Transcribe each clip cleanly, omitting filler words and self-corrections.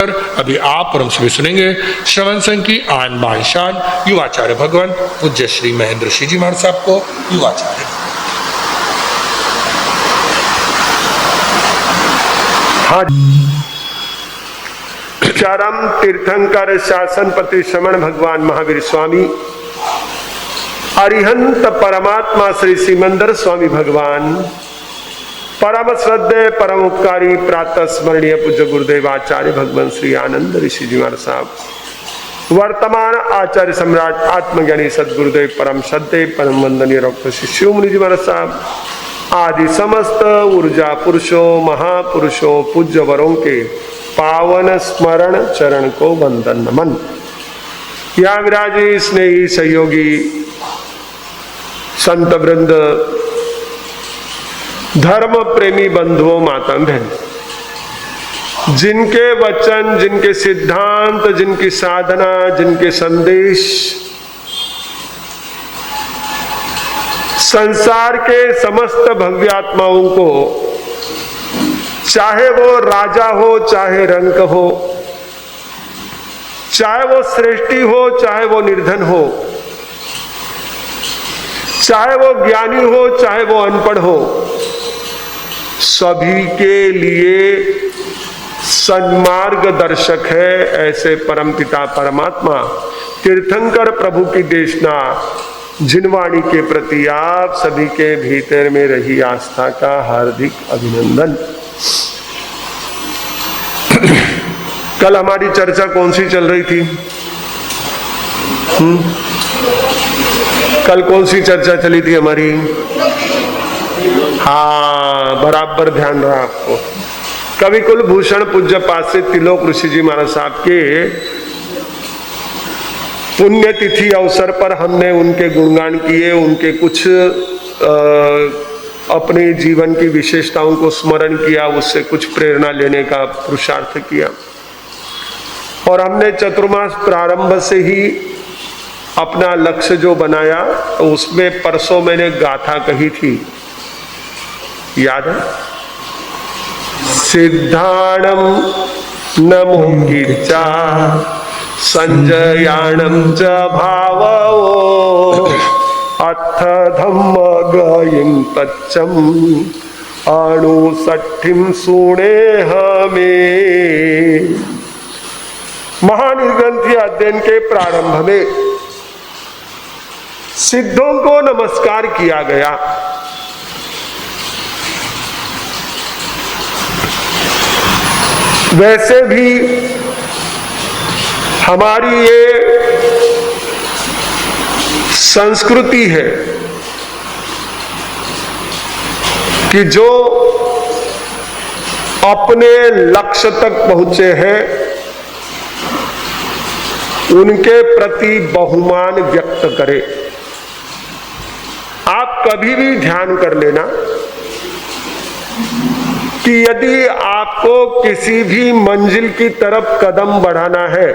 अभी आप परम से सुनेंगे श्रवण संघ की आन बान शान युवाचार्य भगवान पूज्य श्री महेंद्र सिंह जी महाराज साहब को युवाचार्य। हाँ, चारम तीर्थंकर शासनपति श्रमण भगवान महावीर स्वामी, अरिहंत परमात्मा श्री सिमंदर स्वामी भगवान, परम श्रद्धेय परम उपकारी प्रातः स्मरणीय पूज्य गुरुदेव आचार्य भगवान श्री आनंद ऋषि जी महाराज साहब, वर्तमान आचार्य सम्राट आत्मज्ञानी सदगुरुदेव परम श्रद्धेय परम वंदनीय डॉक्टर शिव मुनि जी महाराज साहब आदि समस्त ऊर्जा पुरुषों महापुरुषों पूज्य वरों के पावन स्मरण चरण को वंदन नमन। यहाँ विराजी स्नेही सहयोगी संत वृंद, धर्म प्रेमी बंधुओं माता बहन, जिनके वचन, जिनके सिद्धांत, जिनकी साधना, जिनके संदेश संसार के समस्त भव्यात्माओं को, चाहे वो राजा हो, चाहे रंक हो, चाहे वो श्रेष्ठी हो, चाहे वो निर्धन हो, चाहे वो ज्ञानी हो, चाहे वो अनपढ़ हो, सभी के लिए सन्मार्ग दर्शक है ऐसे परमपिता परमात्मा तीर्थंकर प्रभु की देशना जिनवाणी के प्रति आप सभी के भीतर में रही आस्था का हार्दिक अभिनंदन। कल हमारी चर्चा कौन सी चल रही थी? कल कौन सी चर्चा चली थी हमारी? हाँ, बराबर ध्यान रहा आपको। कवि कुलभूषण पूज्य पासे तिलोक ऋषि जी महाराज साहब के पुण्यतिथि अवसर पर हमने उनके गुणगान किए, उनके कुछ अपने जीवन की विशेषताओं को स्मरण किया, उससे कुछ प्रेरणा लेने का पुरुषार्थ किया। और हमने चतुर्मास प्रारंभ से ही अपना लक्ष्य जो बनाया, तो उसमें परसों मैंने गाथा कही थी, याद है? सिद्धाणम नमो कीर्चा संजयाणम च भावो अथ धम्म गयिं तच्चम अणुषट्ठिं सुणे हमें। महानिर्ग्रंथीय अध्ययन के प्रारंभ में सिद्धों को नमस्कार किया गया। वैसे भी हमारी ये संस्कृति है कि जो अपने लक्ष्य तक पहुंचे हैं उनके प्रति बहुमान व्यक्त करे। आप कभी भी ध्यान कर लेना कि यदि आपको किसी भी मंजिल की तरफ कदम बढ़ाना है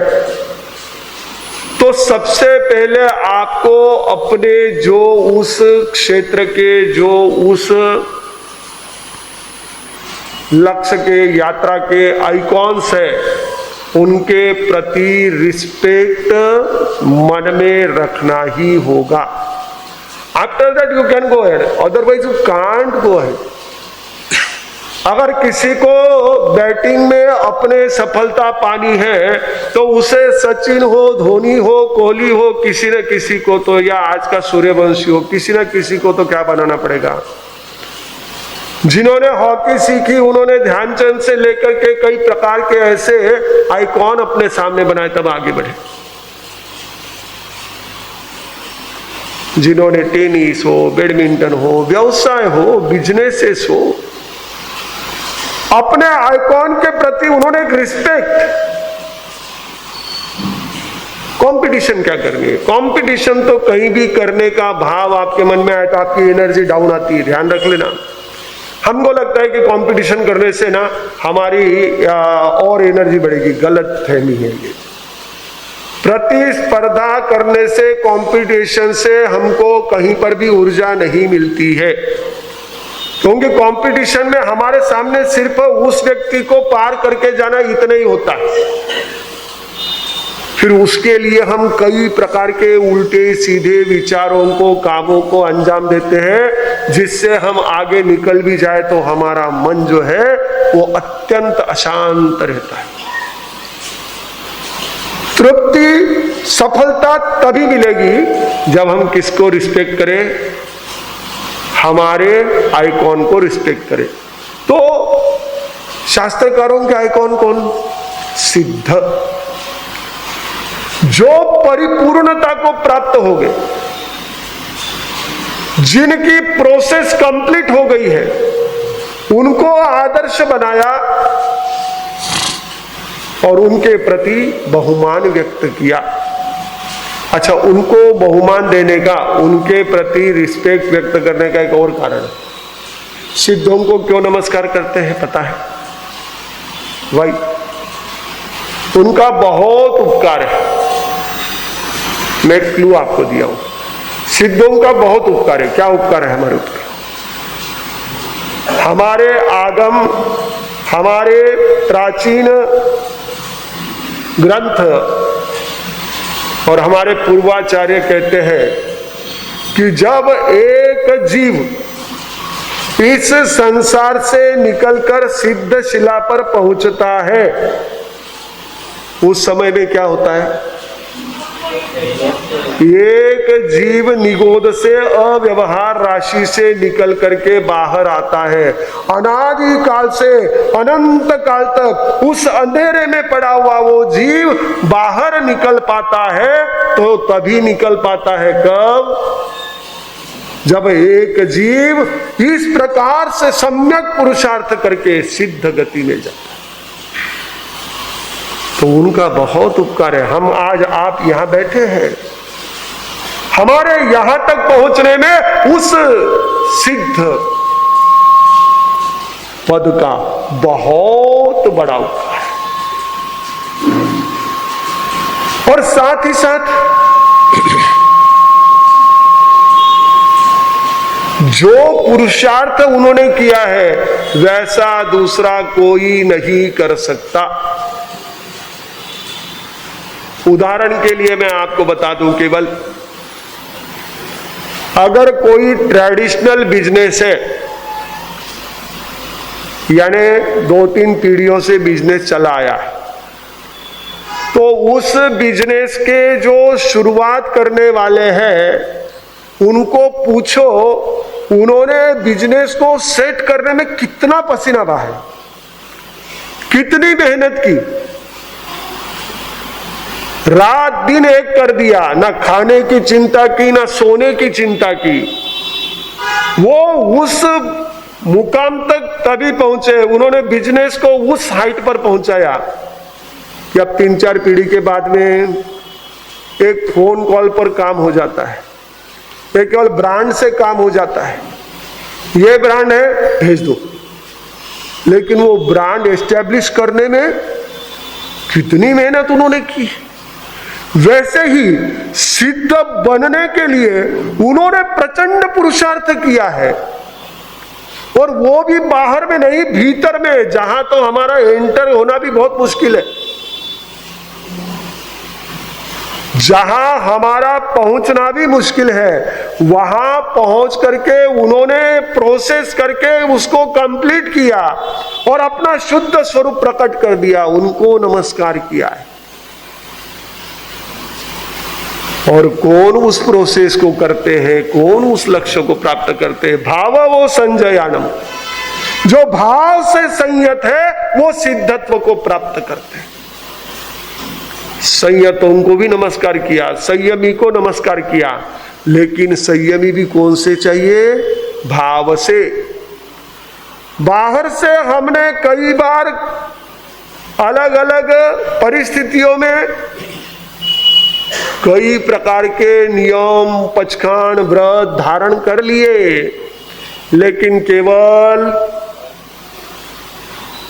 तो सबसे पहले आपको अपने जो उस क्षेत्र के, जो उस लक्ष्य के, यात्रा के आइकॉन्स है, उनके प्रति रिस्पेक्ट मन में रखना ही होगा। After that you can go ahead, otherwise you can't go ahead. अगर किसी को बैटिंग में अपने सफलता पानी है तो उसे सचिन हो, धोनी हो, कोहली हो, किसी न किसी को तो, या आज का सूर्यवंशी हो, किसी न किसी को तो क्या बनाना पड़ेगा। जिन्होंने हॉकी सीखी उन्होंने ध्यानचंद से लेकर के कई प्रकार के ऐसे आइकॉन अपने सामने बनाए, तब आगे बढ़े। जिन्होंने टेनिस हो, बैडमिंटन हो, व्यवसाय हो, बिजनेसेस हो, अपने आइकॉन के प्रति उन्होंने एक रिस्पेक्ट। कंपटीशन क्या करनी है? कंपटीशन तो कहीं भी करने का भाव आपके मन में आए तो आपकी एनर्जी डाउन आती है, ध्यान रख लेना। हमको लगता है कि कंपटीशन करने से ना हमारी और एनर्जी बढ़ेगी, गलत फहमी है ये। प्रतिस्पर्धा करने से, कंपटीशन से हमको कहीं पर भी ऊर्जा नहीं मिलती है। क्योंकि कंपटीशन में हमारे सामने सिर्फ उस व्यक्ति को पार करके जाना इतना ही होता है, फिर उसके लिए हम कई प्रकार के उल्टे सीधे विचारों को, कामों को अंजाम देते हैं, जिससे हम आगे निकल भी जाए तो हमारा मन जो है वो अत्यंत अशांत रहता है। तृप्ति, सफलता तभी मिलेगी जब हम किसको रिस्पेक्ट करें, हमारे आइकॉन को रिस्पेक्ट करें। तो शास्त्रकारों के आइकॉन कौन? सिद्ध, जो परिपूर्णता को प्राप्त हो गए, जिनकी प्रोसेस कंप्लीट हो गई है, उनको आदर्श बनाया और उनके प्रति बहुमान व्यक्त किया। अच्छा, उनको बहुमान देने का, उनके प्रति रिस्पेक्ट व्यक्त करने का एक और कारण है। सिद्धों को क्यों नमस्कार करते हैं पता है? भाई, उनका बहुत उपकार है। मैं क्लू आपको दिया हूं, सिद्धों का बहुत उपकार है। क्या उपकार है हमारे ऊपर? हमारे आगम, हमारे प्राचीन ग्रंथ और हमारे पूर्वाचार्य कहते हैं कि जब एक जीव इस संसार से निकलकर सिद्ध शिला पर पहुंचता है, उस समय में क्या होता है? एक जीव निगोद से, अव्यवहार राशि से निकल करके बाहर आता है। अनादि काल से अनंत काल तक उस अंधेरे में पड़ा हुआ वो जीव बाहर निकल पाता है, तो तभी निकल पाता है कब? जब एक जीव इस प्रकार से सम्यक पुरुषार्थ करके सिद्ध गति में जाता है। तो उनका बहुत उपकार है। हम आज आप यहां बैठे हैं, हमारे यहां तक पहुंचने में उस सिद्ध पद का बहुत बड़ा उपकार है। और साथ ही साथ जो पुरुषार्थ उन्होंने किया है वैसा दूसरा कोई नहीं कर सकता। उदाहरण के लिए मैं आपको बता दूं, केवल अगर कोई ट्रेडिशनल बिजनेस है, यानी 2-3 पीढ़ियों से बिजनेस चला आया है, तो उस बिजनेस के जो शुरुआत करने वाले हैं उनको पूछो उन्होंने बिजनेस को सेट करने में कितना पसीना बहाया, कितनी मेहनत की, रात दिन एक कर दिया, ना खाने की चिंता की, ना सोने की चिंता की। वो उस मुकाम तक तभी पहुंचे, उन्होंने बिजनेस को उस हाइट पर पहुंचाया कि अब 3-4 पीढ़ी के बाद में एक फोन कॉल पर काम हो जाता है, एक केवल ब्रांड से काम हो जाता है। ये ब्रांड है, भेज दो। लेकिन वो ब्रांड एस्टेब्लिश करने में कितनी मेहनत उन्होंने की। वैसे ही सिद्ध बनने के लिए उन्होंने प्रचंड पुरुषार्थ किया है, और वो भी बाहर में नहीं, भीतर में, जहां तो हमारा एंटर होना भी बहुत मुश्किल है, जहां हमारा पहुंचना भी मुश्किल है, वहां पहुंच करके उन्होंने प्रोसेस करके उसको कंप्लीट किया और अपना शुद्ध स्वरूप प्रकट कर दिया। उनको नमस्कार किया है। और कौन उस प्रोसेस को करते हैं, कौन उस लक्ष्य को प्राप्त करते हैं? भाव वो संजयानम, जो भाव से संयत है वो सिद्धत्व को प्राप्त करते हैं। संयतों को भी नमस्कार किया, संयमी को नमस्कार किया, लेकिन संयमी भी कौन से चाहिए? भाव से। बाहर से हमने कई बार अलग अलग परिस्थितियों में कई प्रकार के नियम, पचखान, व्रत धारण कर लिए, लेकिन केवल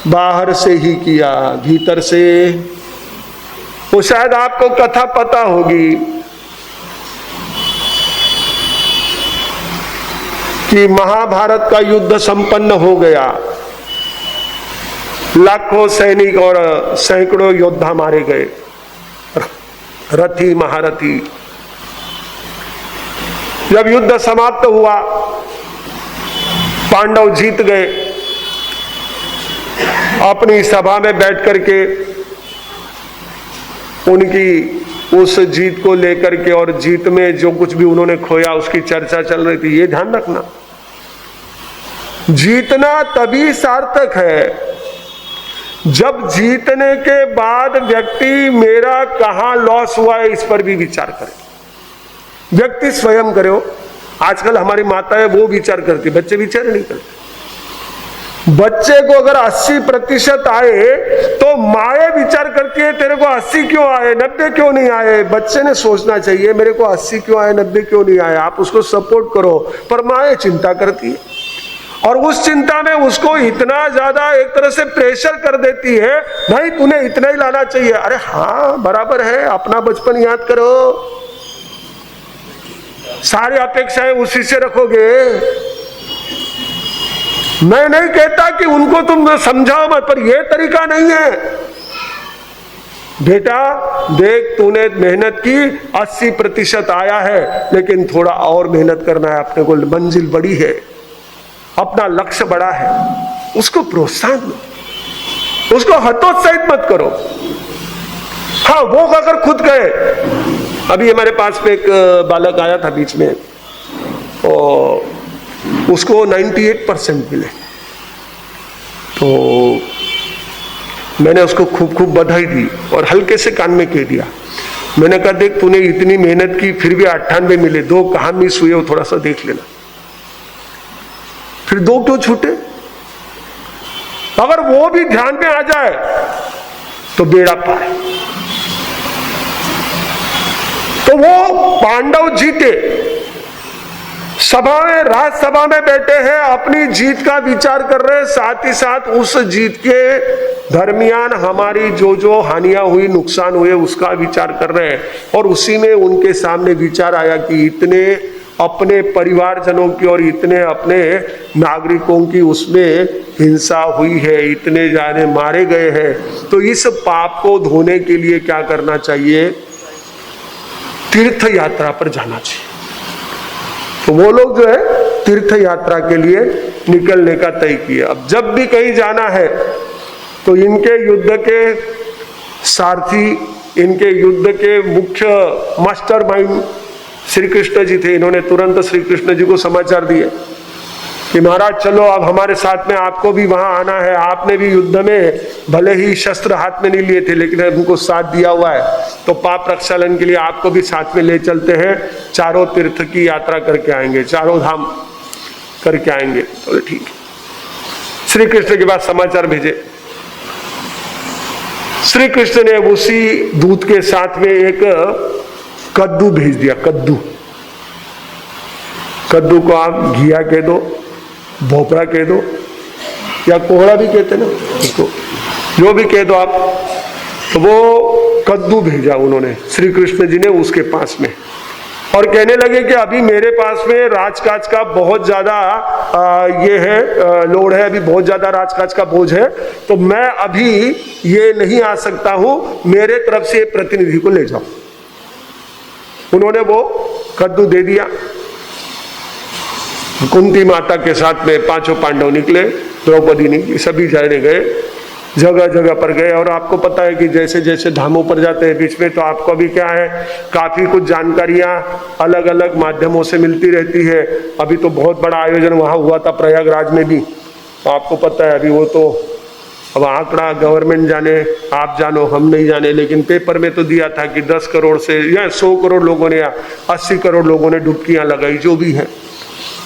बाहर से ही किया, भीतर से। वो शायद आपको कथा पता होगी, कि महाभारत का युद्ध संपन्न हो गया, लाखों सैनिक और सैकड़ों योद्धा मारे गए, रथी महारथी। जब युद्ध समाप्त हुआ, पांडव जीत गए, अपनी सभा में बैठ करके उनकी उस जीत को लेकर के और जीत में जो कुछ भी उन्होंने खोया उसकी चर्चा चल रही थी। ये ध्यान रखना, जीतना तभी सार्थक है जब जीतने के बाद व्यक्ति मेरा कहां लॉस हुआ है इस पर भी विचार करे। व्यक्ति स्वयं करे हो। आजकल हमारी माताएं वो विचार करती, बच्चे विचार नहीं करते। बच्चे को अगर 80% आए तो माए विचार करती है तेरे को 80 क्यों आए, 90 क्यों नहीं आए। बच्चे ने सोचना चाहिए मेरे को 80 क्यों आए, 90 क्यों नहीं आए। आप उसको सपोर्ट करो, पर माए चिंता करती है और उस चिंता में उसको इतना ज्यादा एक तरह से प्रेशर कर देती है, भाई तूने इतना ही लाना चाहिए। अरे हाँ बराबर है, अपना बचपन याद करो, सारी अपेक्षाएं उसी से रखोगे। मैं नहीं कहता कि उनको तुम समझाओ मत, पर यह तरीका नहीं है। बेटा देख, तूने मेहनत की, 80% आया है, लेकिन थोड़ा और मेहनत करना है, अपने को मंजिल बड़ी है, अपना लक्ष्य बड़ा है। उसको प्रोत्साहन दो, उसको हतोत्साहित मत करो। हाँ वो अगर खुद गए, अभी हमारे पास में एक बालक आया था बीच में, और उसको 98% मिले, तो मैंने उसको खूब खूब बधाई दी और हल्के से कान में कह दिया, मैंने कहा देख तूने इतनी मेहनत की फिर भी 98 मिले, 2 कहाँ मिस हुए वो थोड़ा सा देख लेना। फिर 2 क्यों छूटे? अगर वो भी ध्यान में आ जाए तो बेड़ा पार। तो वो पांडव जीते, सभा में, राज्यसभा में बैठे हैं, अपनी जीत का विचार कर रहे हैं, साथ ही साथ उस जीत के दरमियान हमारी जो जो हानियां हुई, नुकसान हुए, उसका विचार कर रहे हैं। और उसी में उनके सामने विचार आया कि इतने अपने परिवारजनों की और इतने अपने नागरिकों की उसमें हिंसा हुई है, इतने जाने मारे गए हैं, तो इस पाप को धोने के लिए क्या करना चाहिए? तीर्थ यात्रा पर जाना चाहिए। तो वो लोग जो है तीर्थ यात्रा के लिए निकलने का तय किया। अब जब भी कहीं जाना है तो इनके युद्ध के सारथी, इनके युद्ध के मुख्य मास्टरमाइंड श्री कृष्ण जी थे। इन्होंने तुरंत श्री कृष्ण जी को समाचार दिए कि महाराज चलो अब हमारे साथ में, आपको भी वहां आना है। आपने भी युद्ध में भले ही शस्त्र हाथ में नहीं लिए थे, लेकिन उनको साथ दिया हुआ है, तो पाप प्रक्षालन के लिए आपको भी साथ में ले चलते हैं। चारों तीर्थ की यात्रा करके आएंगे, चारों धाम करके आएंगे। तो ठीक है, श्री कृष्ण के पास समाचार भेजे। श्री कृष्ण ने उसी दूत के साथ में एक कद्दू भेज दिया। कद्दू को आप घिया कह दो, भोपरा कह दो, या कोहड़ा भी कहते ना, उसको जो भी कह दो आप। तो वो कद्दू भेजा उन्होंने, श्री कृष्ण जी ने उसके पास में, और कहने लगे कि अभी मेरे पास में राजकाज का बहुत ज्यादा ये है, लोड है, अभी बहुत ज्यादा राजकाज का बोझ है, तो मैं अभी ये नहीं आ सकता हूं, मेरे तरफ से प्रतिनिधि को ले जाओ। उन्होंने वो कद्दू दे दिया। कुंती माता के साथ में 5 पांडव निकले, द्रौपदी निकली, सभी जाने गए, जगह जगह पर गए। और आपको पता है कि जैसे जैसे धामों पर जाते हैं बीच में, तो आपको भी क्या है, काफी कुछ जानकारियां अलग अलग माध्यमों से मिलती रहती है। अभी तो बहुत बड़ा आयोजन वहां हुआ था प्रयागराज में भी, तो आपको पता है अभी वो तो अब आंकड़ा गवर्नमेंट जाने, आप जानो, हम नहीं जाने, लेकिन पेपर में तो दिया था कि 10 करोड़ से या 100 करोड़ लोगों ने या 80 करोड़ लोगों ने डुबकियां लगाई, जो भी है।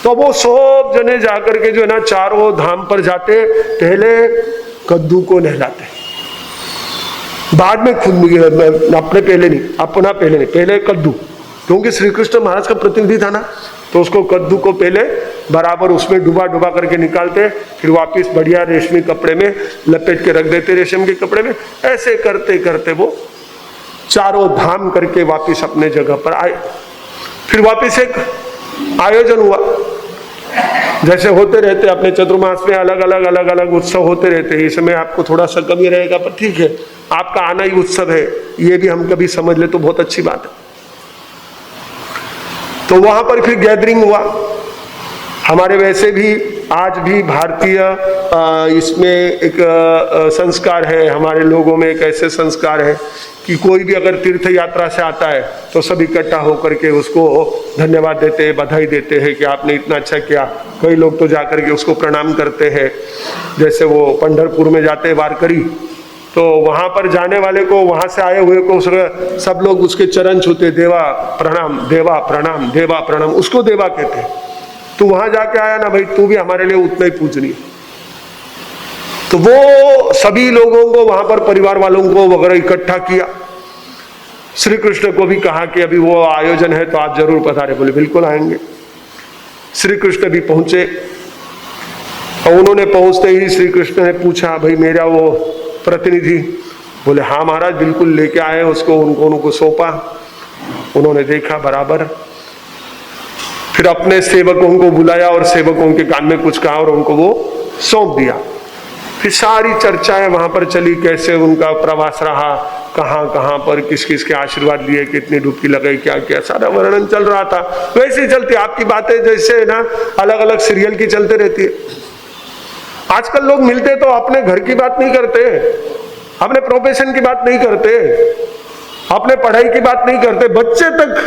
तो वो सब जने जाकर के जो है ना चारों धाम पर जाते, पहले कद्दू को नहलाते, बाद में खुद अपने पहले नहीं, अपना पहले नहीं, पहले कद्दू, क्योंकि श्री कृष्ण महाराज का प्रतिनिधि था ना, तो उसको कद्दू को पहले बराबर उसमें डुबा डुबा करके निकालते, फिर वापस बढ़िया रेशमी कपड़े में लपेट के रख देते, रेशम के कपड़े में। ऐसे करते करते वो चारों धाम करके वापस अपने जगह पर आए। फिर वापस एक आयोजन हुआ, जैसे होते रहते अपने चतुर्मास में अलग अलग उत्सव होते रहते हैं, इसमें आपको थोड़ा सा कमी रहेगा, पर ठीक है, आपका आना ही उत्सव है, ये भी हम कभी समझ ले तो बहुत अच्छी बात है। तो वहां पर फिर गैदरिंग हुआ। हमारे वैसे भी आज भी भारतीय इसमें एक संस्कार है, हमारे लोगों में एक ऐसे संस्कार है कि कोई भी अगर तीर्थ यात्रा से आता है तो सब इकट्ठा होकर के उसको धन्यवाद देते हैं, बधाई देते हैं कि आपने इतना अच्छा किया। कई लोग तो जाकर के उसको प्रणाम करते हैं। जैसे वो पंढरपुर में जाते हैं वारकरी, तो वहां पर जाने वाले को, वहां से आए हुए को सब लोग उसके चरण छूते, देवा प्रणाम, देवा प्रणाम, देवा प्रणाम, उसको देवा कहते। तू वहां जाके आया ना भाई, तू भी हमारे लिए उतना ही पूजनीय। तो वो सभी लोगों को वहां पर, परिवार वालों को वगैरह इकट्ठा किया। श्री कृष्ण को भी कहा कि अभी वो आयोजन है तो आप जरूर पधारे। बोले बिल्कुल आएंगे। श्री कृष्ण भी पहुंचे और उन्होंने पहुंचते ही श्री कृष्ण ने पूछा, भाई मेरा वो प्रतिनिधि? बोले हाँ महाराज, बिल्कुल लेके आए उसको। उनको सौंपा, उन्होंने देखा बराबर, फिर अपने सेवकों को बुलाया और सेवकों के कान में कुछ कहा और उनको वो सौंप दिया। फिर सारी चर्चाएं वहां पर चली, कैसे उनका प्रवास रहा, कहां कहां पर किस किस के आशीर्वाद लिए, कितनी डुबकी लगाई, क्या क्या, सारा वर्णन चल रहा था। वैसे ही चलती आपकी बातें जैसे ना अलग अलग सीरियल की चलते रहती है। आजकल लोग मिलते तो अपने घर की बात नहीं करते, अपने प्रोफेशन की बात नहीं करते, अपने पढ़ाई की बात नहीं करते। बच्चे तक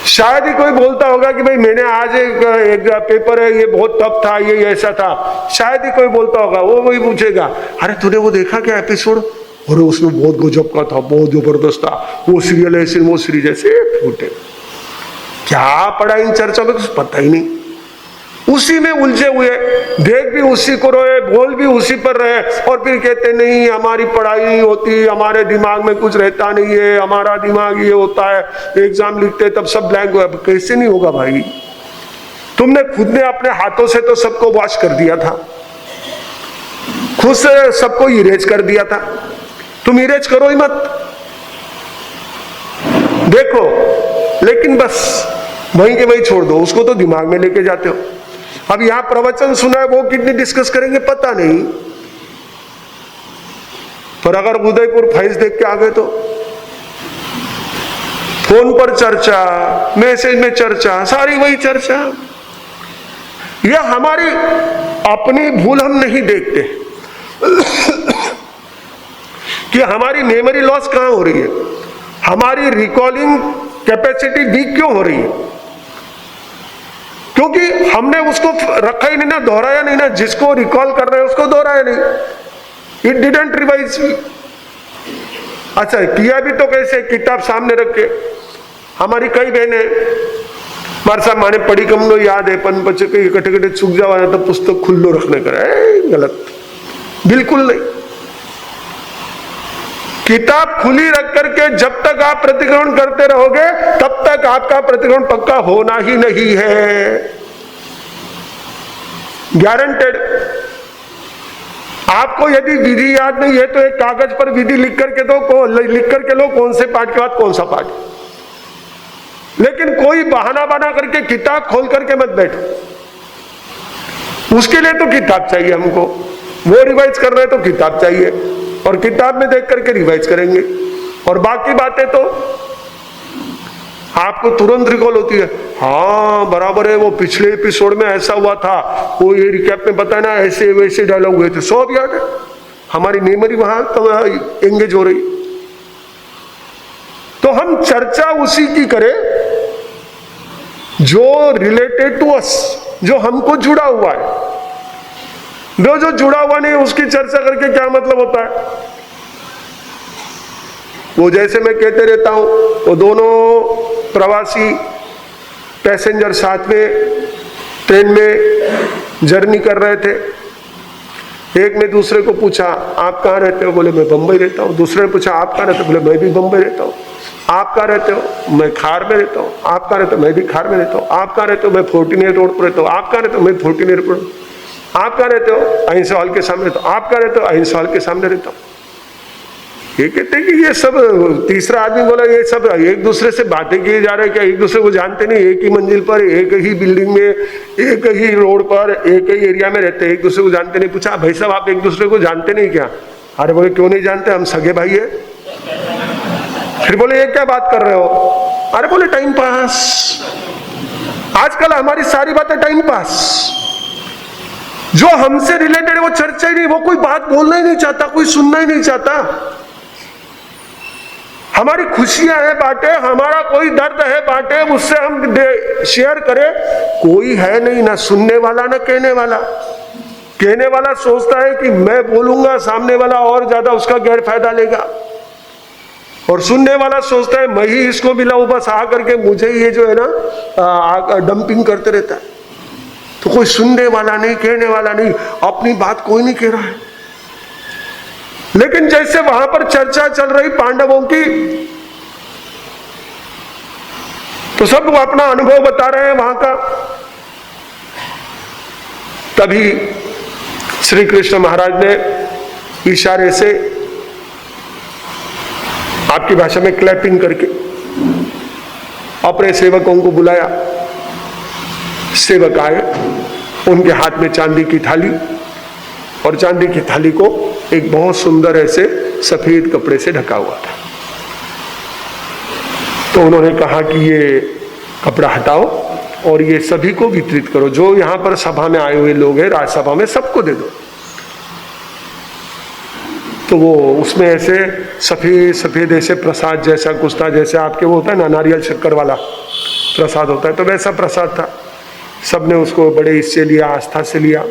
शायद ही कोई बोलता होगा कि भाई मैंने आज एक पेपर है, ये बहुत टफ था, ये ऐसा था, शायद ही कोई बोलता होगा। वो वही पूछेगा, अरे तूने वो देखा क्या एपिसोड? अरे उसमें बहुत गजब का था, बहुत जबरदस्त था, वो सीरियल ऐसे, वो सीरीज ऐसे। फूटे क्या पढ़ा इन चर्चा में, कुछ पता ही नहीं। उसी में उलझे हुए, देख भी उसी को रहे, बोल भी उसी पर रहे, और फिर कहते नहीं हमारी पढ़ाई नहीं होती, हमारे दिमाग में कुछ रहता नहीं है, हमारा दिमाग ये होता है, एग्जाम लिखते तब सब ब्लैंक हुआ। कैसे नहीं होगा भाई? तुमने खुद ने अपने हाथों से तो सबको वॉश कर दिया था, खुद से सबको इरेज कर दिया था। तुम इरेज करो ही मत, देखो, लेकिन बस वहीं के वहीं छोड़ दो, उसको तो दिमाग में लेके जाते हो। अब यहां प्रवचन सुना है, वो कितनी डिस्कस करेंगे पता नहीं, पर अगर उदयपुर फाइल्स देख के आ गए तो फोन पर चर्चा, मैसेज में चर्चा, सारी वही चर्चा। यह हमारी अपनी भूल हम नहीं देखते कि हमारी मेमोरी लॉस कहां हो रही है, हमारी रिकॉलिंग कैपेसिटी वीक क्यों हो रही है? क्योंकि हमने उसको रखा ही नहीं ना, दोहराया नहीं ना। जिसको रिकॉल कर रहे हैं उसको दोहराया नहीं, इट डिडंट रिवाइज। अच्छा किया भी तो कैसे? किताब सामने रख के। हमारी कई बहनें मारे साहब माने पढ़ी कम नो याद है, पन बच्चे के इकट्ठे चुक जावा तो पुस्तक खुल्लो रखने का गलत, बिल्कुल नहीं। किताब खुली रख करके जब तक आप प्रतिक्रमण करते रहोगे तब तक आपका प्रतिक्रमण पक्का होना ही नहीं है, गारंटेड। आपको यदि विधि याद नहीं है तो एक कागज पर विधि लिख करके दो, लिख करके लो कौन से पाठ के बाद कौन सा पाठ। लेकिन कोई बहाना बना करके किताब खोल करके मत बैठो। उसके लिए तो किताब चाहिए हमको, वो रिवाइज कर रहे तो किताब चाहिए, और किताब में देख करके रिवाइज करेंगे। और बाकी बातें तो आपको तुरंत रिकॉल होती है, हाँ बराबर है, वो पिछले एपिसोड में ऐसा हुआ था, वो ये रिकैप में बताना, ऐसे वैसे डायलॉग हुए थे, सब याद है। हमारी मेमोरी वहां तो एंगेज हो रही। तो हम चर्चा उसी की करें जो रिलेटेड टू अस, जो हमको जुड़ा हुआ है। जो जुड़ा हुआ नहीं उसकी चर्चा करके क्या मतलब होता है? वो जैसे मैं कहते रहता हूं, वो दोनों प्रवासी पैसेंजर साथ में ट्रेन में जर्नी कर रहे थे। एक ने दूसरे को पूछा आप कहाँ रहते हो? बोले मैं बंबई रहता हूँ। दूसरे ने पूछा आप कहाँ रहते हो? बोले मैं भी बंबई रहता हूँ। आप कहाँ रहते हो? मैं खार में रहता हूँ। आप कहाँ रहते हो? मैं भी खार में रहता हूँ। आप कहाँ रहते हो? मैं 14 रोड पर रहता हूँ। आप कहाँ रहते हो? मैं 14 रोड पर। आप कहाँ रहते हो? अहिंसा हॉल के सामने रहता हूँ। आप कहाँ रहते हो? अहिंसा हॉल के सामने रहता हूँ। ये कहते हैं कि ये सब, तीसरा आदमी बोला ये सब एक दूसरे से बातें किए जा रहे हैं क्या, एक दूसरे को जानते नहीं, एक ही मंजिल पर, एक ही बिल्डिंग में, एक ही रोड पर, एक ही एरिया में रहते हैं, एक दूसरे को जानते नहीं। पूछा भाई साहब आप एक दूसरे को जानते नहीं क्या? अरे बोले क्यों नहीं जानते, हम सगे भाई है। फिर बोले ये क्या बात कर रहे हो? अरे बोले टाइम पास, आजकल हमारी सारी बातें टाइम पास, जो हमसे रिलेटेड है वो चर्चा ही नहीं, वो कोई बात बोलना ही नहीं चाहता, कोई सुनना ही नहीं चाहता। हमारी खुशियां हैं बांटे, हमारा कोई दर्द है बांटे, उससे हम शेयर करें, कोई है नहीं, ना सुनने वाला ना कहने वाला। कहने वाला सोचता है कि मैं बोलूंगा सामने वाला और ज्यादा उसका गैर फायदा लेगा, और सुनने वाला सोचता है मैं ही इसको मिलाऊं, बस आ करके मुझे ये जो है ना डंपिंग करते रहता है। तो कोई सुनने वाला नहीं, कहने वाला नहीं, अपनी बात कोई नहीं कह रहा है। लेकिन जैसे वहां पर चर्चा चल रही पांडवों की, तो सब अपना अनुभव बता रहे हैं वहां का। तभी श्री कृष्ण महाराज ने इशारे से, आपकी भाषा में क्लैपिंग करके, अपने सेवकों को बुलाया। सेवक आए, उनके हाथ में चांदी की थाली, और चांदी की थाली को एक बहुत सुंदर ऐसे सफेद कपड़े से ढका हुआ था। तो उन्होंने कहा कि ये कपड़ा हटाओ और ये सभी को वितरित करो, जो यहां पर सभा में आए हुए लोग हैं, राज्यसभा में, सबको दे दो। तो वो उसमें ऐसे सफेद सफेद ऐसे प्रसाद जैसा कुछ था, जैसे आपके वो होता है ना नारियल शक्कर वाला प्रसाद होता है, तो वैसा प्रसाद था। सबने उसको बड़े इससे लिया, आस्था से लिया,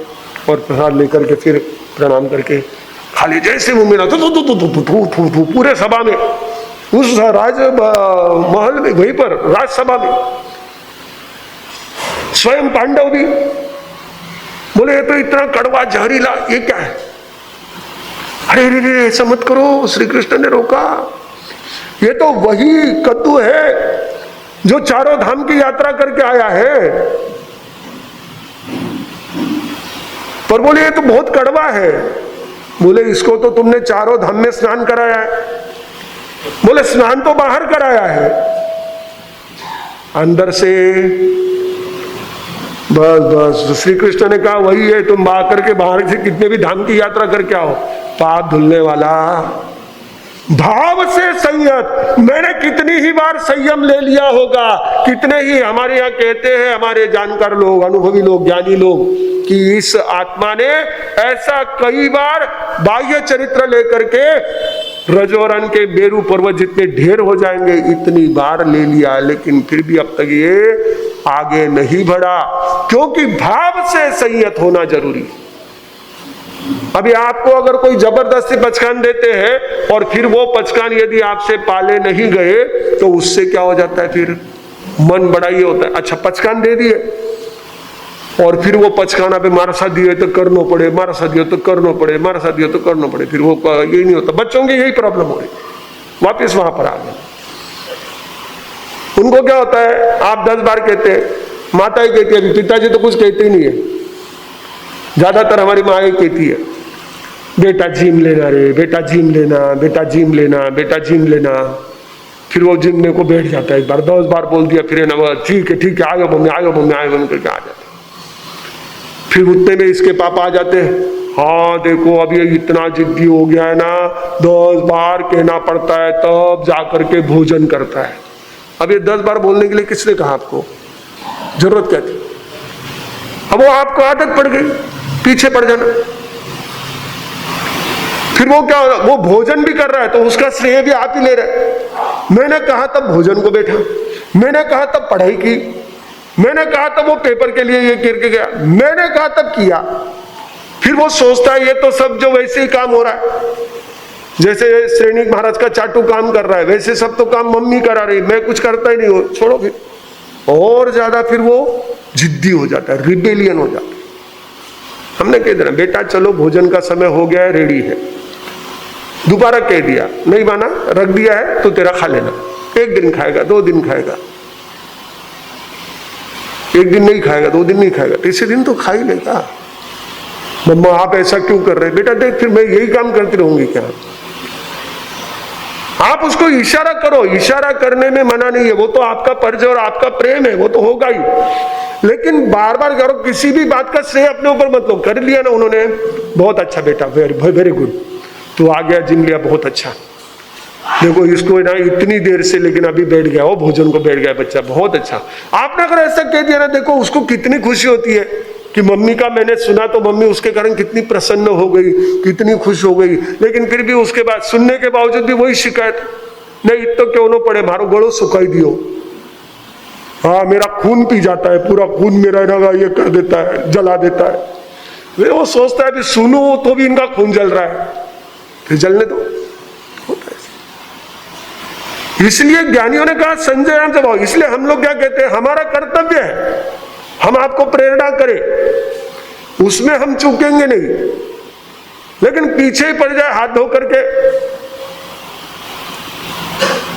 और प्रसाद लेकर के फिर प्रणाम करके खाली जैसे मुंह में ना तो पूरे सभा में, उस राज महल में, वहीं पर राज्यसभा में स्वयं पांडव भी बोले ये तो इतना कड़वा जहरीला, ये क्या है? अरे रे रे ऐसा मत करो, श्री कृष्ण ने रोका। ये तो वही कद्दू है जो चारों धाम की यात्रा करके आया है। पर बोले ये तो बहुत कड़वा है। बोले इसको तो तुमने चारों धाम में स्नान कराया है। बोले स्नान तो बाहर कराया है, अंदर से बस बस। श्री कृष्ण ने कहा वही है, तुम बाहर से कितने भी धाम की यात्रा करके आओ, पाप धुलने वाला। भाव से संयत, मैंने कितनी ही बार संयम ले लिया होगा। कितने ही हमारे यहाँ कहते हैं हमारे जानकार लोग, अनुभवी लोग, ज्ञानी लोग, कि इस आत्मा ने ऐसा कई बार बाह्य चरित्र लेकर के रजोरन के मेरू पर्वत जितने ढेर हो जाएंगे इतनी बार ले लिया, लेकिन फिर भी अब तक ये आगे नहीं बढ़ा, क्योंकि भाव से संयत होना जरूरी है। अभी आपको अगर कोई जबरदस्ती पचकान देते हैं और फिर वो पचकान यदि आपसे पाले नहीं गए तो उससे क्या हो जाता है, फिर मन बड़ा ही होता है। अच्छा पचकान दे दिए और फिर वो पचकाना पे मारा सा दिए तो करना पड़े, मारा सा दिए तो करना पड़े, मारा सा दिए तो करना पड़े, फिर वो यही नहीं होता। बच्चों की यही प्रॉब्लम हो रही, वापिस वहां पर आ गए। उनको क्या होता है, आप 10 बार कहते हैं, माता ही कहती है, पिताजी तो कुछ कहते ही नहीं है। ज्यादातर हमारी माँ ही कहती है, बेटा जिम लेना रे, बेटा जिम लेना, बेटा जिम लेना, बेटा जिम लेना। फिर वो जिमने को बैठ जाता है, एक बार 10 बार बोल दिया, फिर ना वो ठीक है आयो मम्मी, आयो मम्मी, आयो मम्मी करके आ जाता है। फिर उतने में इसके पापा आ जाते हैं, हाँ देखो अब ये इतना जिद्दी हो गया है ना, 10 बार कहना पड़ता है तब जाकर के भोजन करता है। अब ये 10 बार बोलने के लिए किसने कहा आपको, जरूरत क्या थी? अब वो आपको आदत पड़ गई, पीछे पड़ जाना। फिर वो क्या, वो भोजन भी कर रहा है तो उसका श्रेय भी आप ही ले रहे। मैंने कहा तब भोजन को बैठा, मैंने कहा तब पढ़ाई की, मैंने कहा तब वो पेपर के लिए ये करके गया, मैंने कहा तब किया। फिर वो सोचता है ये तो सब जो वैसे ही काम हो रहा है, जैसे श्रेणी महाराज का चाटू काम कर रहा है वैसे सब तो काम मम्मी करा रही, मैं कुछ करता ही नहीं हूं, छोड़ो। फिर और ज्यादा फिर वो जिद्दी हो जाता है, रिबेलियन हो जाता है। हमने कह दिया बेटा चलो भोजन का समय हो गया है, रेडी है। दोबारा कह दिया, नहीं माना, रख दिया है तो तेरा खा लेना। 1 दिन खाएगा, 2 दिन खाएगा, 1 दिन नहीं खाएगा, 2 दिन नहीं खाएगा, तीसरे दिन तो खा ही लेगा। मम्मा आप ऐसा क्यों कर रहे हैं? बेटा देख फिर मैं यही काम करती रहूंगी क्या? आप उसको इशारा करो, इशारा करने में मना नहीं है, वो तो आपका फर्ज और आपका प्रेम है, वो तो होगा ही। लेकिन बार बार करो, किसी भी बात का श्रेय अपने ऊपर मत लो। कर लिया ना उन्होंने, बहुत अच्छा बेटा, वेरी वेरी गुड, तू आ गया, जिम लिया, बहुत अच्छा। देखो इसको ना इतनी देर से, लेकिन अभी बैठ गया, वो भोजन को बैठ गया बच्चा, बहुत अच्छा। आपने अगर ऐसा कह दिया ना, देखो उसको कितनी खुशी होती है कि मम्मी का मैंने सुना तो मम्मी उसके कारण कितनी प्रसन्न हो गई, कितनी खुश हो गई। लेकिन फिर भी उसके बाद, सुनने के बावजूद भी वही शिकायत, नहीं तो क्यों ना पड़े, मारो गड़ो सुखाई दियो, हाँ मेरा खून पी जाता है, पूरा खून मेरा ये कर देता है, जला देता है। वो सोचता है भी सुनो तो भी इनका खून जल रहा है, फिर जलने दो। इसलिए ज्ञानियों ने कहा संजय नाम से भाव। इसलिए हम लोग क्या कहते हैं, हमारा कर्तव्य है हम आपको प्रेरणा करें, उसमें हम चूकेंगे नहीं। लेकिन पीछे ही पड़ जाए हाथ धो करके,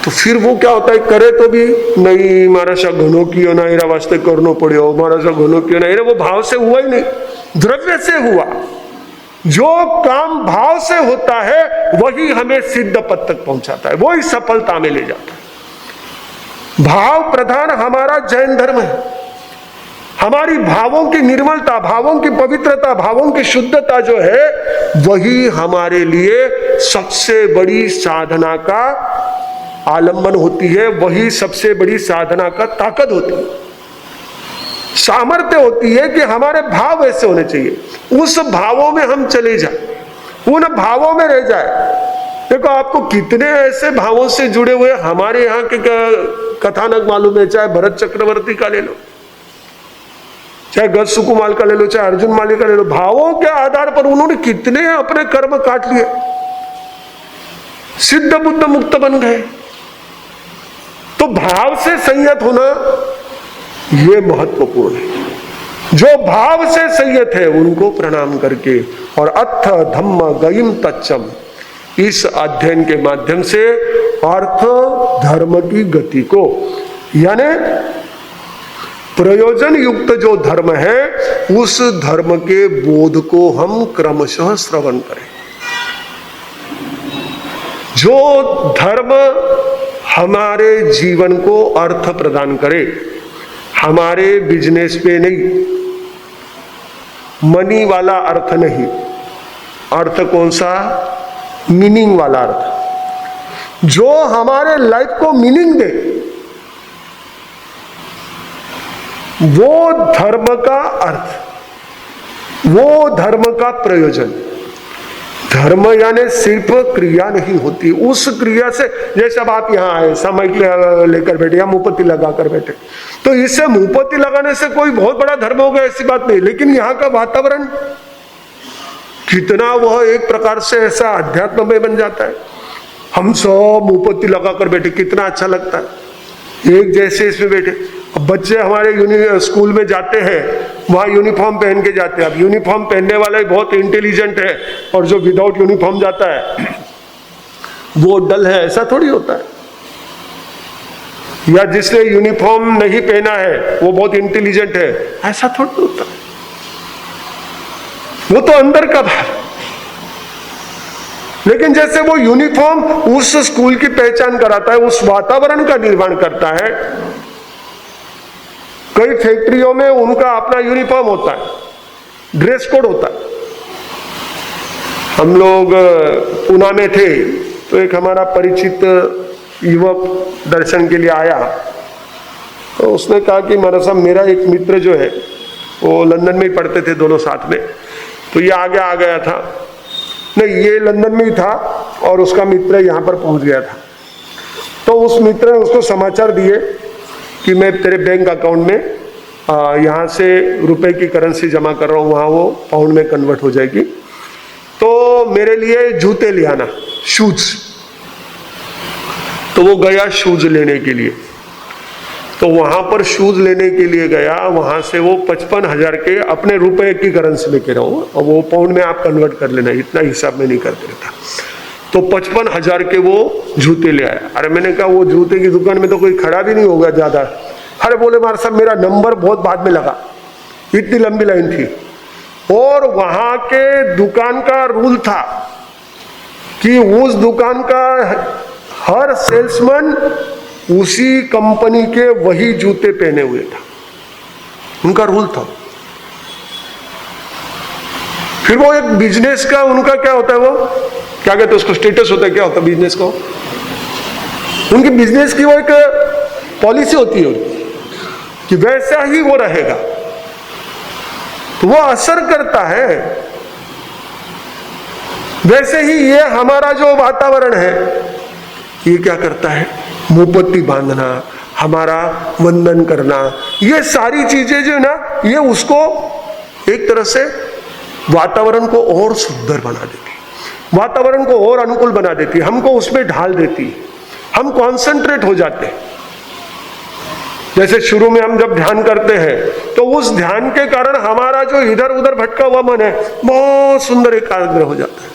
तो फिर वो क्या होता है, करे तो भी नहीं, मारा सा घनो कियो ना एरा वास्ते करनो पड़ो, मारा सा घनो कियो ना, वो भाव से हुआ ही नहीं, द्रव्य से हुआ। जो काम भाव से होता है वही हमें सिद्ध पद तक पहुंचाता है, वही सफलता में ले जाता है। भाव प्रधान हमारा जैन धर्म है। हमारी भावों की निर्मलता, भावों की पवित्रता, भावों की शुद्धता जो है, वही हमारे लिए सबसे बड़ी साधना का आलंबन होती है, वही सबसे बड़ी साधना का ताकत होती है, सामर्थ्य होती है कि हमारे भाव ऐसे होने चाहिए, उस भावों में हम चले जाए, उन भावों में रह जाए। देखो आपको कितने ऐसे भावों से जुड़े हुए हमारे यहाँ के कथानक मालूम है, चाहे भरत चक्रवर्ती का ले लो, चाहे गज सुकुमाल का ले लो, चाहे अर्जुन माली का ले लो, भावों के आधार पर उन्होंने कितने अपने कर्म काट लिए, सिद्ध बुद्ध मुक्त बन गए। तो भाव से संयत होना ये महत्वपूर्ण है। जो भाव से संयत है उनको प्रणाम करके, और अथ धम्म गयिम तच्चम, इस अध्ययन के माध्यम से अर्थ धर्म की गति को, यानी प्रयोजन युक्त जो धर्म है उस धर्म के बोध को हम क्रमशः श्रवण करें। जो धर्म हमारे जीवन को अर्थ प्रदान करे, हमारे बिजनेस पे नहीं, मनी वाला अर्थ नहीं, अर्थ कौन सा, मीनिंग वाला अर्थ, जो हमारे लाइफ को मीनिंग दे, वो धर्म का अर्थ, वो धर्म का प्रयोजन। धर्म यानी सिर्फ क्रिया नहीं होती, उस क्रिया से, जैसे अब आप यहाँ आए, समय लेकर बैठे या मुंहपत्ती लगा कर बैठे, तो इससे मुंहपत्ती लगाने से कोई बहुत बड़ा धर्म होगा ऐसी बात नहीं। लेकिन यहाँ का वातावरण कितना, वह एक प्रकार से ऐसा अध्यात्म में बन जाता है। हम सब मुंहपत्ती लगा कर बैठे, कितना अच्छा लगता है, एक जैसे इसमें बैठे। अब बच्चे हमारे स्कूल में जाते हैं, वहाँ यूनिफॉर्म पहन के जाते हैं। अब यूनिफॉर्म पहनने वाला ही बहुत इंटेलिजेंट है, और जो विदाउट यूनिफॉर्म जाता है वो डल है, ऐसा थोड़ी होता है। या जिसने यूनिफॉर्म नहीं पहना है वो बहुत इंटेलिजेंट है, ऐसा थोड़ी होता है। वो तो अंदर का भाव। लेकिन जैसे वो यूनिफॉर्म उस स्कूल की पहचान कराता है, उस वातावरण का निर्माण करता है। कई फैक्ट्रियों में उनका अपना यूनिफॉर्म होता है, ड्रेस कोड होता है। हम लोग पुणे में थे, तो एक हमारा परिचित युवक दर्शन के लिए आया, तो उसने कहा कि महाराज साहब, मेरा एक मित्र जो है वो लंदन में ही पढ़ते थे दोनों साथ में, तो ये आगे आ गया था, नहीं ये लंदन में ही था और उसका मित्र यहाँ पर पहुँच गया था। तो उस मित्र ने उसको समाचार दिए कि मैं तेरे बैंक अकाउंट में यहाँ से रुपए की करेंसी जमा कर रहा हूँ, वहाँ वो पाउंड में कन्वर्ट हो जाएगी, तो मेरे लिए जूते ले आना, शूज। तो वो गया शूज लेने के लिए, तो वहां पर शूज लेने के लिए गया, वहां से वो 55,000 के अपने रुपए की करेंसी में कह रहा हूँ, और वो पाउंड में आप कन्वर्ट कर लेना, इतना हिसाब में नहीं करते रहता। तो 55,000 के वो जूते ले आया। अरे मैंने कहा वो जूते की दुकान में तो कोई खड़ा भी नहीं होगा ज्यादा। अरे बोले मार साहब, मेरा नंबर बहुत बाद में लगा, इतनी लंबी लाइन थी। और वहां के दुकान का रूल था कि उस दुकान का हर सेल्समैन उसी कंपनी के वही जूते पहने हुए था, उनका रूल था। फिर वो एक बिजनेस का उनका क्या होता है, वो क्या कहते हैं उसको, स्टेटस होता है, क्या होता है बिजनेस को, उनकी बिजनेस की वो एक पॉलिसी होती है कि वैसा ही वो रहेगा, तो वो असर करता है। वैसे ही ये हमारा जो वातावरण है, ये क्या करता है, मोमबत्ती बांधना, हमारा वंदन करना, ये सारी चीजें जो ना, ये उसको एक तरह से वातावरण को और सुंदर बना देती, वातावरण को और अनुकूल बना देती, हमको उसमें ढाल देती, हम कॉन्सेंट्रेट हो जाते हैं। जैसे शुरू में हम जब ध्यान करते हैं तो उस ध्यान के कारण हमारा जो इधर उधर भटका हुआ मन है बहुत सुंदर एकाग्र हो जाता है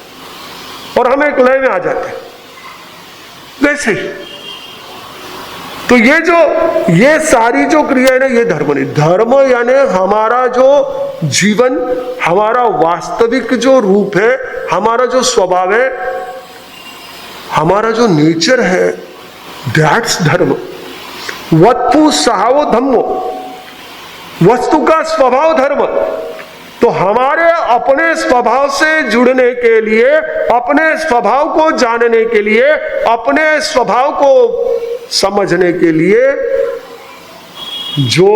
और हम एक लय में आ जाते हैं। वैसे ही तो ये सारी जो क्रिया है ना, ये धर्म नहीं। धर्म यानी हमारा जो जीवन, हमारा वास्तविक जो रूप है, हमारा जो स्वभाव है, हमारा जो नेचर है, दैट्स धर्म। वस्तु स्वभाव धम्मो, वस्तु का स्वभाव धर्म। तो हमारे अपने स्वभाव से जुड़ने के लिए, अपने स्वभाव को जानने के लिए, अपने स्वभाव को समझने के लिए जो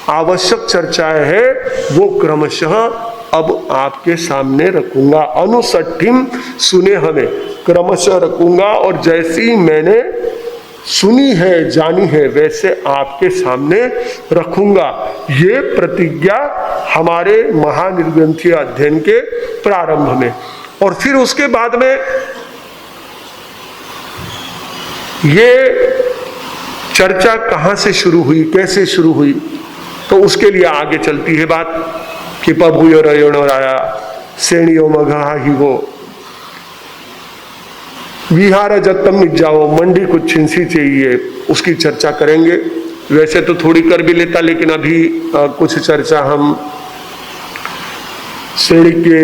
आवश्यक चर्चाएं है वो क्रमशः अब आपके सामने रखूंगा। अनुसठिम सुने हमें क्रमशः रखूंगा, और जैसी मैंने सुनी है, जानी है, वैसे आपके सामने रखूंगा। ये प्रतिज्ञा हमारे महानिर्ग्रंथीय अध्ययन के प्रारंभ में। और फिर उसके बाद में ये चर्चा कहां से शुरू हुई, कैसे शुरू हुई, तो उसके लिए आगे चलती है बात कि पभुयो रयोणो राया श्रेणियों मघा ही वो विहार जत्तम जाओ, मंडी कुछ छिंसी चाहिए, उसकी चर्चा करेंगे। वैसे तो थोड़ी कर भी लेता, लेकिन अभी कुछ चर्चा हम श्रेणी के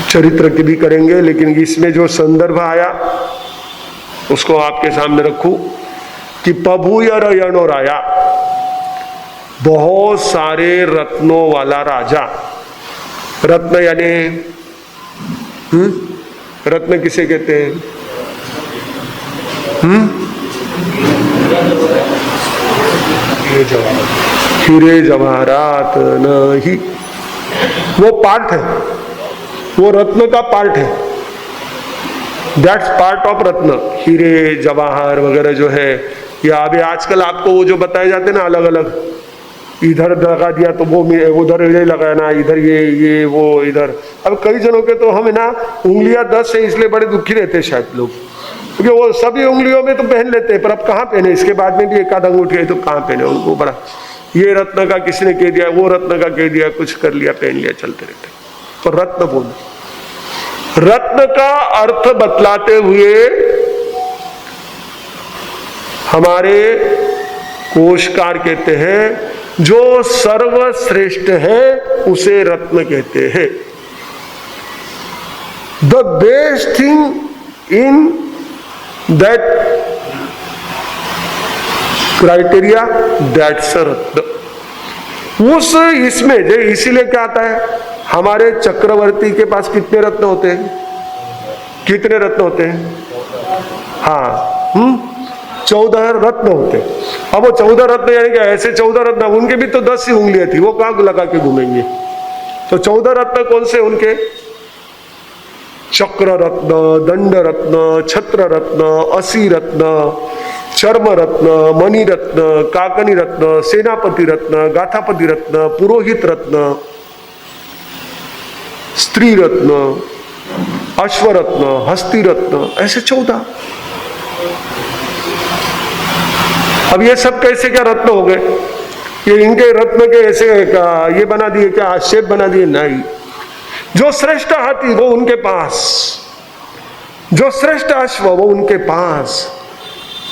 चरित्र की भी करेंगे, लेकिन इसमें जो संदर्भ आया उसको आपके सामने रखूं कि पभुय रयणो राया, बहुत सारे रत्नों वाला राजा। रत्न यानी रत्न किसे कहते हैं? हीरे जवाहरात नहीं, वो पार्ट है, वो रत्न का पार्ट है, दैट्स पार्ट ऑफ रत्न। हीरे जवाहर वगैरह जो है, या अभी आजकल आपको वो जो बताए जाते हैं ना, अलग अलग, इधर लगा दिया तो वो उधर ये लगाना, इधर ये वो इधर। अब कई जनों के तो हमें ना उंगलियां 10 है, इसलिए बड़े दुखी रहते हैं शायद लोग, क्योंकि वो सभी उंगलियों में तो पहन लेते हैं, पर अब कहाँ पहने, इसके बाद में भी एक आध अंगूठी है तो कहाँ पहने उनको, बड़ा ये रत्न का किसने कह दिया, वो रत्न का कह दिया, कुछ कर लिया, पहन लिया, चलते रहते। तो रत्न बोल, रत्न का अर्थ बतलाते हुए हमारे कोशकार कहते हैं जो सर्वश्रेष्ठ है उसे रत्न कहते हैं। The best thing in that criteria, that's a रत्न। उस इसमें इसीलिए क्या आता है, हमारे चक्रवर्ती के पास कितने रत्न होते हैं, कितने रत्न होते हैं? हाँ 14 रत्न होते। अब वो 14 रत्न यानी कि ऐसे 14 रत्न, उनके भी तो 10 ही उंगलियां थी, वो कहां लगा के घूमेंगे? तो 14 रत्न कौन से उनके? चक्र रत्न, दंड रत्न, छत्र रत्न, असी रत्न, चर्म रत्न, मणि रत्न, काकनी रत्न, सेनापति रत्न, गाथापति रत्न, पुरोहित रत्न, स्त्री रत्न, अश्वरत्न, हस्ती रत्न, ऐसे 14। अब ये सब कैसे क्या रत्न हो गए? ये इनके रत्न के ऐसे ये बना दिए क्या, शेप बना दिए? नहीं। जो श्रेष्ठ हाथी वो उनके पास, जो श्रेष्ठ अश्व वो उनके पास,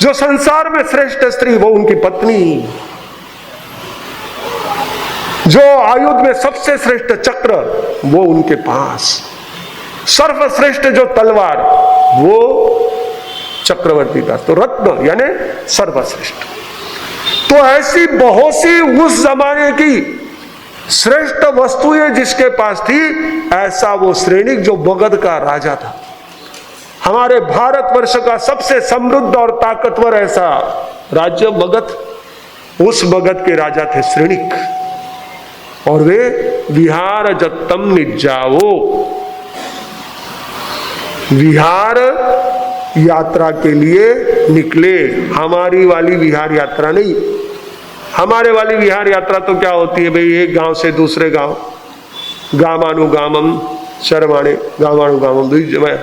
जो संसार में श्रेष्ठ स्त्री वो उनकी पत्नी, जो आयुध में सबसे श्रेष्ठ चक्र वो उनके पास, सर्वश्रेष्ठ जो तलवार वो चक्रवर्ती दास। तो रत्न यानी सर्वश्रेष्ठ। तो ऐसी बहुत सी उस जमाने की श्रेष्ठ वस्तुएं जिसके पास थी, ऐसा वो श्रेणिक जो मगध का राजा था, हमारे भारतवर्ष का सबसे समृद्ध और ताकतवर ऐसा राज्य मगध, उस मगध के राजा थे श्रेणिक। और वे विहार जत्तम निजाओ, विहार यात्रा के लिए निकले। हमारी वाली विहार यात्रा नहीं। हमारे वाली विहार यात्रा तो क्या होती है भाई, एक गांव से दूसरे गांव, गामानुगामम चरमाणे, गामानुगामम द्विजमाने,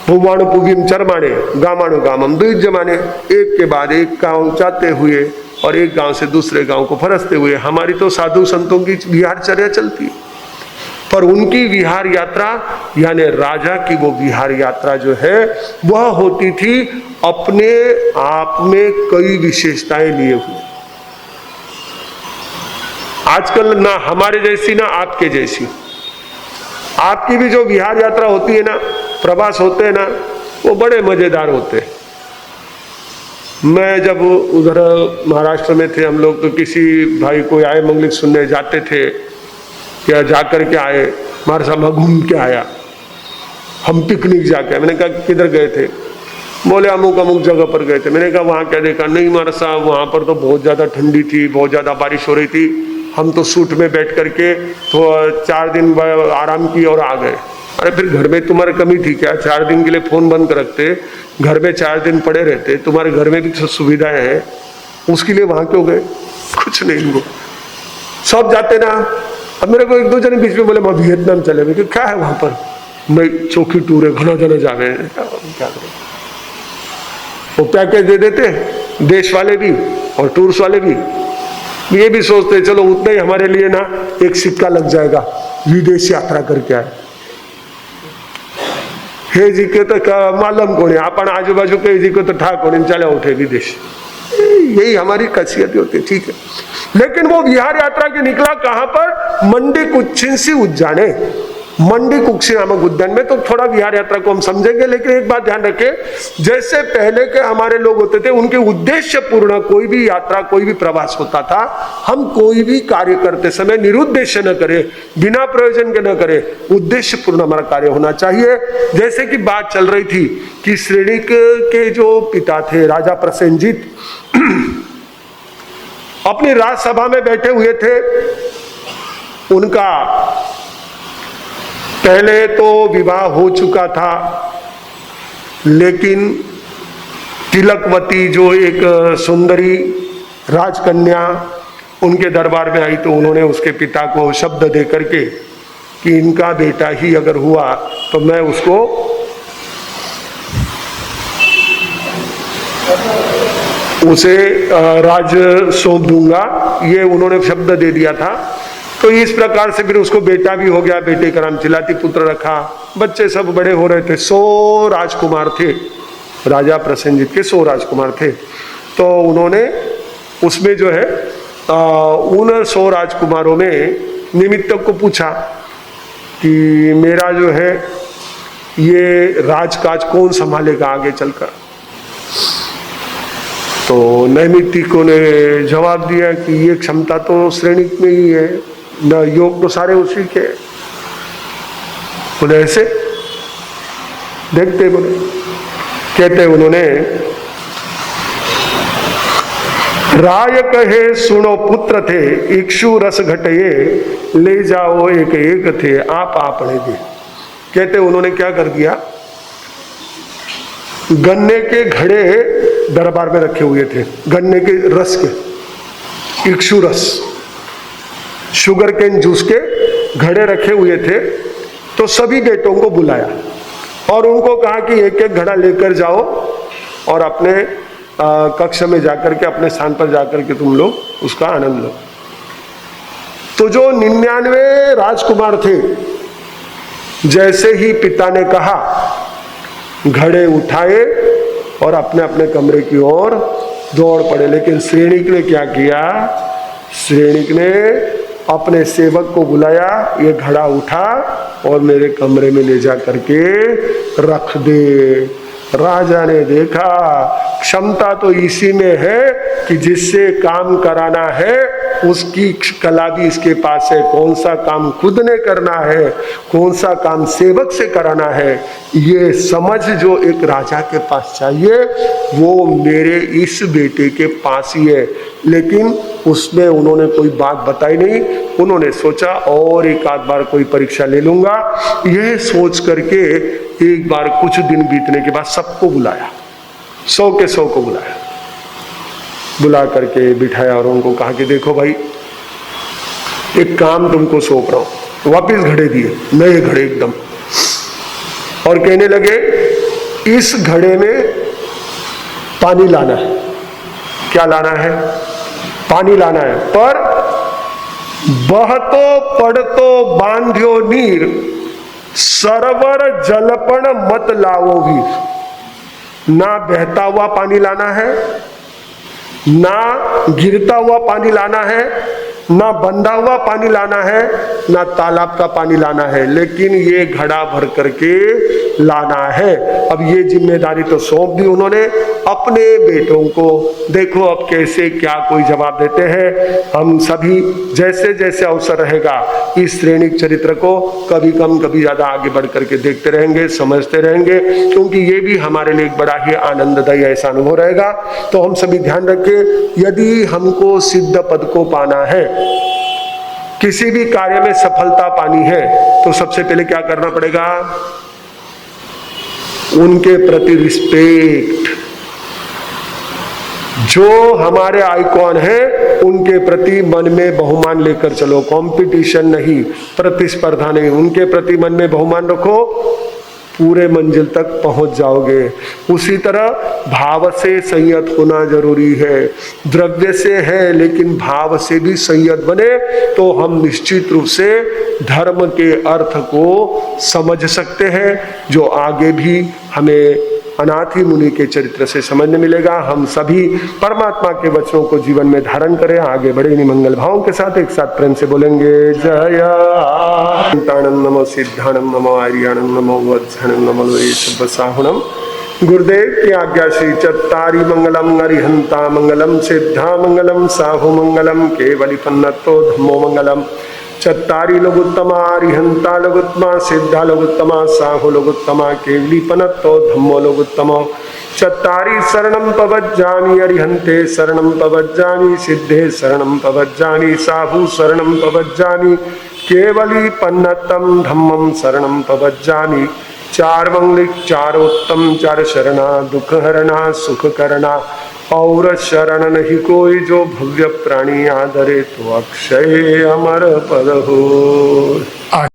भुवाणुपुगिम चरमाणे, गामानुगामम द्विजमाने, एक के बाद एक गांव जाते हुए और एक गांव से दूसरे गांव को फरसते हुए। हमारी तो साधु संतों की विहारचर्या चलती है, पर उनकी विहार यात्रा यानी राजा की वो विहार यात्रा जो है वह होती थी अपने आप में कई विशेषताएं लिए हुए। आजकल ना हमारे जैसी ना आपके जैसी, आपकी भी जो विहार यात्रा होती है ना, प्रवास होते हैं ना, वो बड़े मजेदार होते हैं। मैं जब उधर महाराष्ट्र में थे हम लोग, तो किसी भाई को आए मंगलिक सुनने जाते थे, क्या जाकर के आए, हमारे साथ घूम के आया, हम पिकनिक जाके। मैंने कहा किधर गए थे? बोले अमुक अमुक जगह पर गए थे। मैंने कहा वहाँ क्या देखा? नहीं हमारे साहब वहाँ पर तो बहुत ज़्यादा ठंडी थी, बहुत ज़्यादा बारिश हो रही थी, हम तो सूट में बैठ करके तो 4 दिन आराम किए और आ गए। अरे फिर घर में तुम्हारी कमी थी क्या? 4 दिन के लिए फ़ोन बंद कर रखते, घर में 4 दिन पड़े रहते, तुम्हारे घर में भी सुविधाएं हैं, उसके लिए वहाँ क्यों गए? कुछ नहीं, वो सब जाते ना। अब मेरे को 1-2 जने बीच में बोले मैं वियतनाम चले। मैं क्या है वहाँ पर? मैं चौकी टूर है, घना जना जावे, क्या करें? वो पैकेज दे देते, देश वाले भी और टूर्स वाले भी। ये भी सोचते चलो उतना ही हमारे लिए ना एक सिक्का लग जाएगा, विदेश यात्रा करके आए। हे जी के तो मालूम कौन है, अपन आजू बाजू के जी को तो ठा कौन, चले उठे विदेश। यही हमारी खासियत होती है, ठीक है। लेकिन वो विहार यात्रा के निकला कहां पर? मंडी कुक्षिंसी उज्जाने, मंडी कुक्षी नामक उद्यान में। तो थोड़ा विहार यात्रा को हम समझेंगे, लेकिन एक बात ध्यान रखें, जैसे पहले के हमारे लोग होते थे, उनके उद्देश्य पूर्ण कोई भी यात्रा, कोई भी प्रवास होता था, हम कोई भी कार्य करते समय निरुद्देश्य न करें, बिना प्रयोजन के न करें, उद्देश्य पूर्ण हमारा कार्य होना चाहिए। जैसे कि बात चल रही थी कि श्रेणिक के जो पिता थे राजा प्रसेनजीत, अपनी राजसभा में बैठे हुए थे। उनका पहले तो विवाह हो चुका था, लेकिन तिलकवती जो एक सुंदरी राजकन्या उनके दरबार में आई, तो उन्होंने उसके पिता को शब्द दे करके कि इनका बेटा ही अगर हुआ तो मैं उसको उसे राज सौंप दूंगा, ये उन्होंने शब्द दे दिया था। तो इस प्रकार से फिर उसको बेटा भी हो गया, बेटे का नाम चिलाती पुत्र रखा, बच्चे सब बड़े हो रहे थे। 100 राजकुमार थे, राजा प्रसेनजीत के 100 राजकुमार थे। तो उन्होंने उसमें जो है उन 100 राजकुमारों में निमित्तक को पूछा कि मेरा जो है ये राजकाज कौन संभालेगा आगे चलकर। तो नैमित्तिकों ने जवाब दिया कि ये क्षमता तो श्रेणिक में ही है, न योग तो सारे उसी के। बोले ऐसे देखते, बोले कहते उन्होंने, राय कहे सुनो पुत्र थे, इक्षु रस घटये ले जाओ एक एक थे, आप आपने दे। कहते उन्होंने क्या कर दिया, गन्ने के घड़े दरबार में रखे हुए थे, गन्ने के रस के, इक्षु रस, शुगर केन जूस के घड़े रखे हुए थे। तो सभी बेटों को बुलाया और उनको कहा कि एक एक घड़ा लेकर जाओ और अपने कक्ष में जाकर के, अपने स्थान पर जाकर के तुम लोग उसका आनंद लो। तो जो 99 राजकुमार थे, जैसे ही पिता ने कहा, घड़े उठाए और अपने अपने कमरे की ओर दौड़ पड़े। लेकिन श्रेणिक ने क्या किया, श्रेणिक ने अपने सेवक को बुलाया, ये घड़ा उठा और मेरे कमरे में ले जा करके रख दे। राजा ने देखा क्षमता तो इसी में है कि जिससे काम कराना है उसकी कला भी इसके पास है। कौन सा काम खुद ने करना है, कौन सा काम सेवक से कराना है, ये समझ जो एक राजा के पास चाहिए वो मेरे इस बेटे के पास ही है। लेकिन उसमें उन्होंने कोई बात बताई नहीं। उन्होंने सोचा और एक आध बार कोई परीक्षा ले लूंगा। यह सोच करके एक बार कुछ दिन बीतने के बाद सबको बुलाया, 100 के 100 को बुलाया। बुला करके बिठाया और उनको कहा कि देखो भाई, एक काम तुमको सौंप रहा हूं। वापिस घड़े दिए, नए घड़े एकदम, और कहने लगे इस घड़े में पानी लाना है। क्या लाना है? पानी लाना है। पर बहतो पड़तो बांध्यो नीर, सरवर जलपण मत लावो भी। ना बहता हुआ पानी लाना है, ना गिरता हुआ पानी लाना है, ना बंधा हुआ पानी लाना है, ना तालाब का पानी लाना है, लेकिन ये घड़ा भर करके लाना है। अब ये जिम्मेदारी तो सौंप दी उन्होंने अपने बेटों को। देखो अब कैसे क्या कोई जवाब देते हैं। हम सभी जैसे जैसे अवसर रहेगा इस श्रेणी चरित्र को कभी कम कभी ज्यादा आगे बढ़ करके देखते रहेंगे, समझते रहेंगे, क्योंकि ये भी हमारे लिए एक बड़ा ही आनंददायी ऐसा अनुभव रहेगा। तो हम सभी ध्यान रखें, यदि हमको सिद्ध पद को पाना है, किसी भी कार्य में सफलता पानी है, तो सबसे पहले क्या करना पड़ेगा? उनके प्रति रिस्पेक्ट। जो हमारे आइकॉन है उनके प्रति मन में बहुमान लेकर चलो। कंपटीशन नहीं, प्रतिस्पर्धा नहीं, उनके प्रति मन में बहुमान रखो, पूरे मंजिल तक पहुंच जाओगे। उसी तरह भाव से संयत होना जरूरी है। द्रव्य से है लेकिन भाव से भी संयत बने तो हम निश्चित रूप से धर्म के अर्थ को समझ सकते हैं, जो आगे भी हमें अनाथी मुनि के चरित्र से समझने मिलेगा। हम सभी परमात्मा के वचनों को जीवन में धारण करें, आगे बढ़े। इन्हीं मंगल भावों के साथ एक साथ प्रेम से बोलेंगे जय शांतानंद नमो सिद्धानंद नमो आर्यानंद नमो वत्सनंद नमो वैश्वसाहुणम। गुरुदेव की आज्ञा से चत्तारी मंगलम अरिहंता मंगलम सिद्धा मंगलम साहु मंगलम केवली पन्नतो धम्मो मंगलम। चत्तारी लोगुत्तमा अरिहंता लोगुत्तमा सिद्धा लोगुत्तमा साहु लोगुत्तमा केवली पन्नतो धम्मो लोगुत्तमो। चत्तारी शरणं पवज्जामि अरिहंते शरणं पवज्जामि सिद्धे शरणं पवज्जामि साहु शरणं पवज्जामि केवली पन्नतम धम्मं शरणं पवज्जामि। चार मंगलिक चार उत्तम चार शरणा, दुख हरणा सुख करना, और शरण नहीं कोई जो भव्य प्राणी आदरे तो अक्षय अमर पद हो।